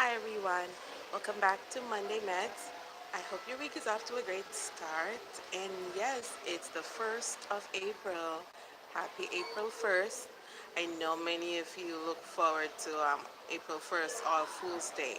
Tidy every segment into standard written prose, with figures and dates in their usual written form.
Hi everyone, welcome back to Monday Medz. I hope your week is off to a great start. And yes, it's the 1st of April. Happy April 1st. I know many of you look forward to April 1st, All Fool's Day.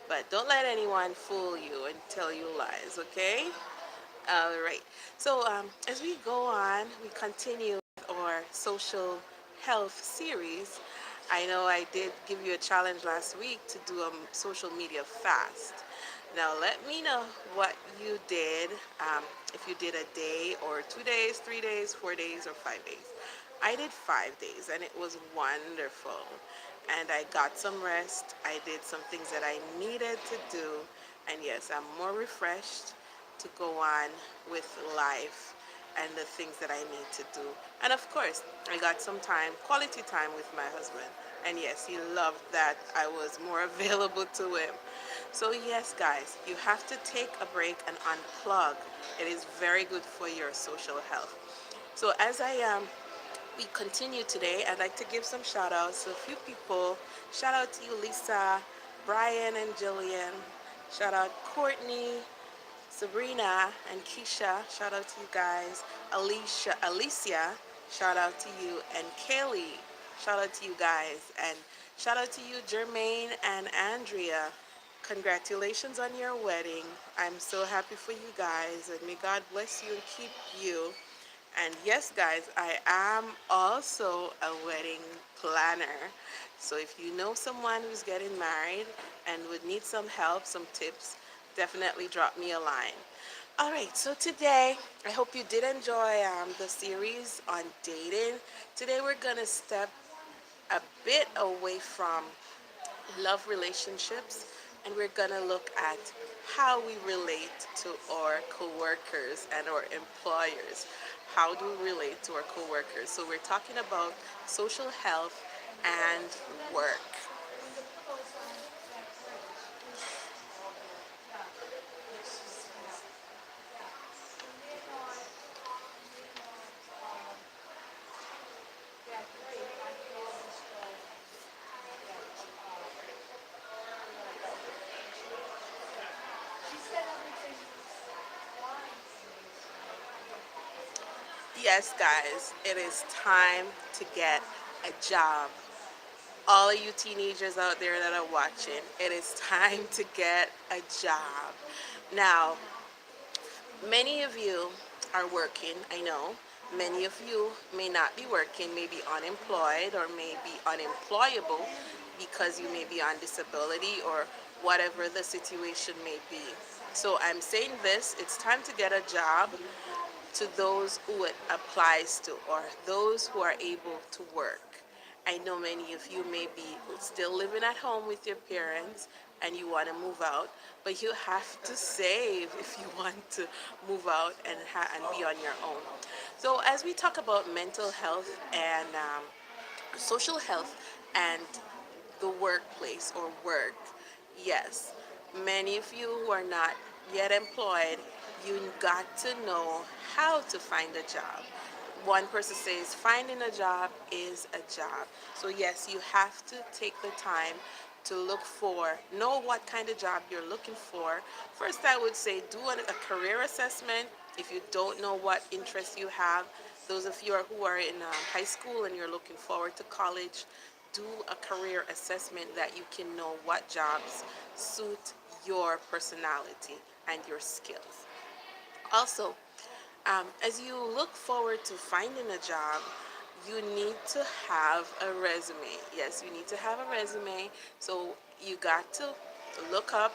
But don't let anyone fool you and tell you lies, okay? All right. So as we go on, we continue with our social health series. I know I did give you a challenge last week to do a social media fast. Now let me know what you did, if you did a day or 2 days, 3 days, 4 days, or 5 days. I did 5 days and it was wonderful. And I got some rest. I did some things that I needed to do. And yes, I'm more refreshed to go on with life and the things that I need to do. And of course, I got some time, quality time with my husband. And yes, he loved that I was more available to him. So yes, guys, you have to take a break and unplug. It is very good for your social health. So as we continue today, I'd like to give some shout outs to a few people. Shout out to you, Lisa, Brian, and Jillian. Shout out Courtney, Sabrina, and Keisha. Shout out to you guys. Alicia, shout out to you. And Kaylee, shout out to you guys. And shout out to you, Jermaine and Andrea. Congratulations on your wedding. I'm so happy for you guys. And may God bless you and keep you. And yes, guys, I am also a wedding planner. So if you know someone who's getting married and would need some help, some tips, definitely drop me a line. All right, so today, I hope you did enjoy the series on dating. Today, we're going to step a bit away from love relationships, and we're going to look at how we relate to our coworkers and our employers. How do we relate to our coworkers? So we're talking about social health and work. Yes, guys, it is time to get a job. All of you teenagers out there that are watching, it is time to get a job. Now, many of you are working, I know. Many of you may not be working, may be unemployed or may be unemployable because you may be on disability or whatever the situation may be. So I'm saying this, it's time to get a job to those who it applies to or those who are able to work. I know many of you may be still living at home with your parents and you want to move out, but you have to save if you want to move out and be on your own. So as we talk about mental health and social health and the workplace or work, yes, many of you who are not yet employed, you got to know how to find a job. One person says finding a job is a job. So yes, you have to take the time to look for, know what kind of job you're looking for. First, I would say do a career assessment. If you don't know what interests you have, those of you who are in high school and you're looking forward to college, do a career assessment that you can know what jobs suit your personality and your skills. Also, as you look forward to finding a job, you need to have a resume. Yes, you need to have a resume. So you got to look up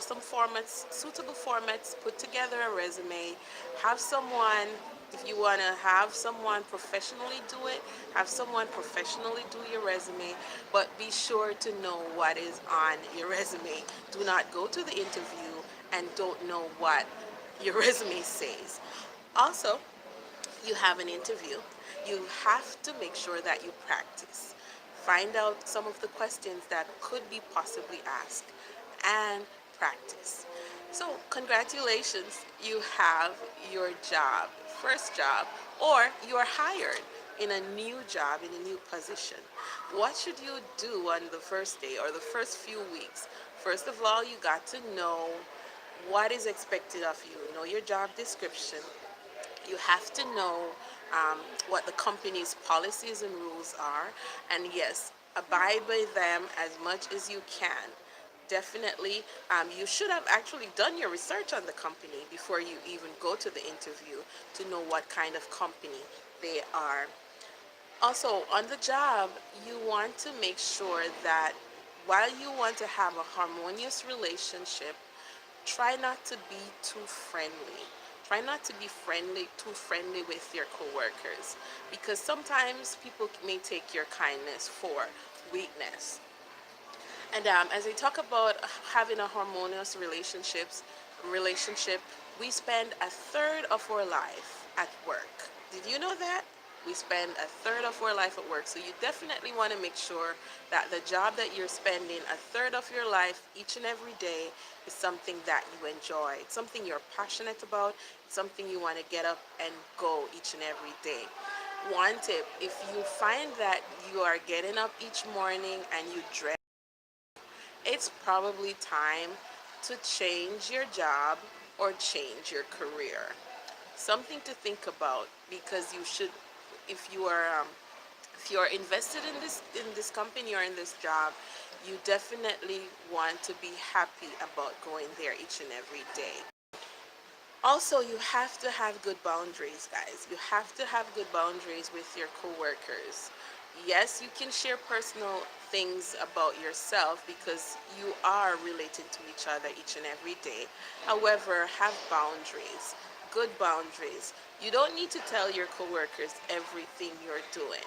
some formats, suitable formats, put together a resume, have someone, if you want to have someone professionally do it, have someone professionally do your resume, but be sure to know what is on your resume. Do not go to the interview and don't know what your resume says. Also, you have an interview, you have to make sure that you practice. Find out some of the questions that could be possibly asked and practice. So, congratulations, you have your job, first job, or you are hired. in a new job, in a new position. What should you do on the first day or the first few weeks? First of all, you got to know what is expected of you. Know your job description. You have to know um, what the company's policies and rules are, and yes, abide by them as much as you can. Definitely, you should have actually done your research on the company before you even go to the interview to know what kind of company they are. Also, on the job, you want to make sure that while you want to have a harmonious relationship, try not to be too friendly. Try not to be too friendly with your coworkers, because sometimes people may take your kindness for weakness. And as I talk about having a harmonious relationship, we spend a third of our life at work. Did you know that? We spend a third of our life at work. So you definitely want to make sure that the job that you're spending a third of your life each and every day is something that you enjoy. It's something you're passionate about. It's something you want to get up and go each and every day. One tip, if you find that you are getting up each morning and you dread, it's probably time to change your job or change your career. Something to think about, because you should, if you are if you are invested in this company or in this job, you definitely want to be happy about going there each and every day. Also, you have to have good boundaries, guys. You have to have good boundaries with your coworkers. Yes, you can share personal things about yourself because you are related to each other each and every day. However, have boundaries, good boundaries. You don't need to tell your coworkers everything you're doing.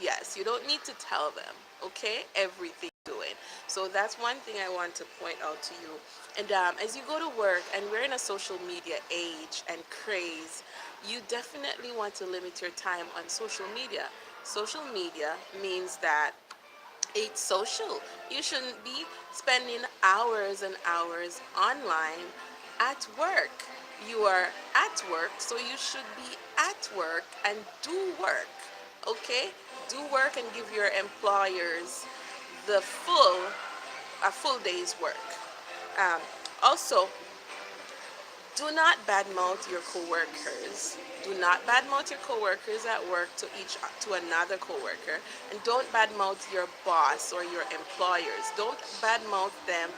Yes, you don't need to tell them, okay, everything you're doing. So that's one thing I want to point out to you. And as you go to work, and we're in a social media age and craze, you definitely want to limit your time on social media. Social media means that it's social. You shouldn't be spending hours and hours online at work. You are at work, so you should be at work and do work. Okay? Do work and give your employers the a full day's work. Um, Also, do not badmouth your coworkers. Do not badmouth your coworkers at work to another coworker, and don't badmouth your boss or your employers. Don't badmouth them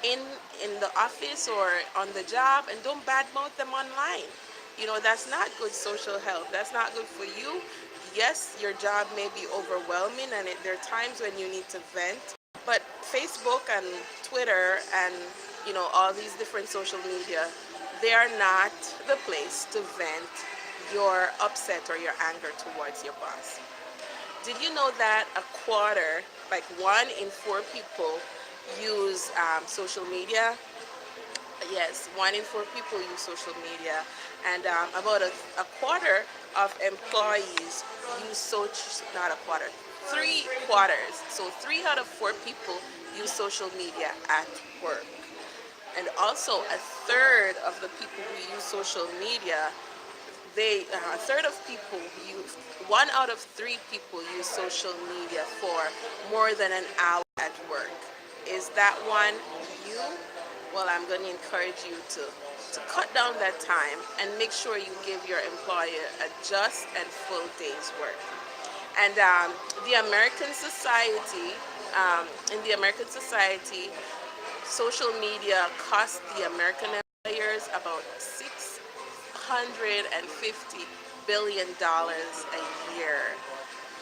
in in the office or on the job, and don't badmouth them online. You know, that's not good social health. That's not good for you. Yes, your job may be overwhelming, and there are times when you need to vent, but Facebook and Twitter and all these different social media, they are not the place to vent your upset or your anger towards your boss. Did you know that a quarter, like 1 in 4 people, use social media? Yes, 1 in 4 people use social media, and about a quarter of employees use social, not a quarter, 3 quarters. So 3 out of 4 people use social media at work. And also, a third of the people who use social media, a third of people use, 1 out of 3 people use social media for more than an hour at work. Is that one you? Well, I'm going to encourage you to cut down that time and make sure you give your employer a just and full day's work. And in the American society, social media costs the American employers about $650 billion a year.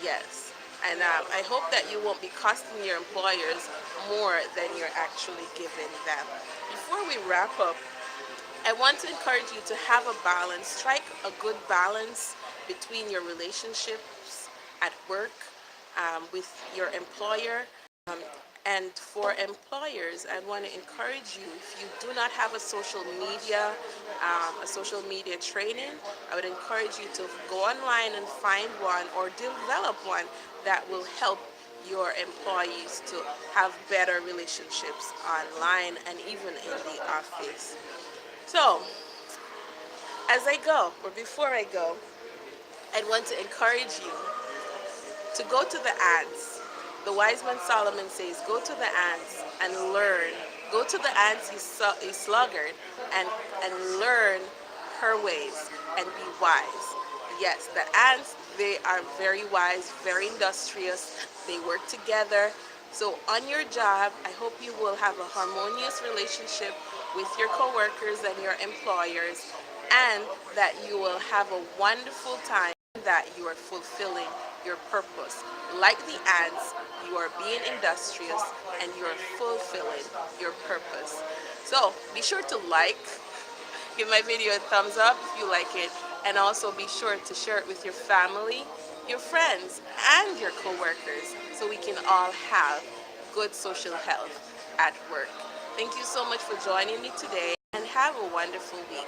Yes. And I hope that you won't be costing your employers more than you're actually giving them. Before we wrap up, I want to encourage you to have a balance, strike a good balance between your relationships at work, with your employer. Um, and for employers, I want to encourage you, if you do not have a social media training, I would encourage you to go online and find one or develop one that will help your employees to have better relationships online and even in the office. So, as I go, or before I go, I want to encourage you. to go to the ants. The wise man Solomon says, go to the ants and learn. Go to the ants, a sluggard, and, and learn her ways and be wise. Yes, the ants, they are very wise, very industrious. They work together. So on your job, I hope you will have a harmonious relationship with your coworkers and your employers, and that you will have a wonderful time, that you are fulfilling your purpose. Like the ants, you are being industrious and you are fulfilling your purpose. So be sure to like, give my video a thumbs up if you like it, and also be sure to share it with your family, your friends, and your coworkers so we can all have good social health at work. Thank you so much for joining me today and have a wonderful week.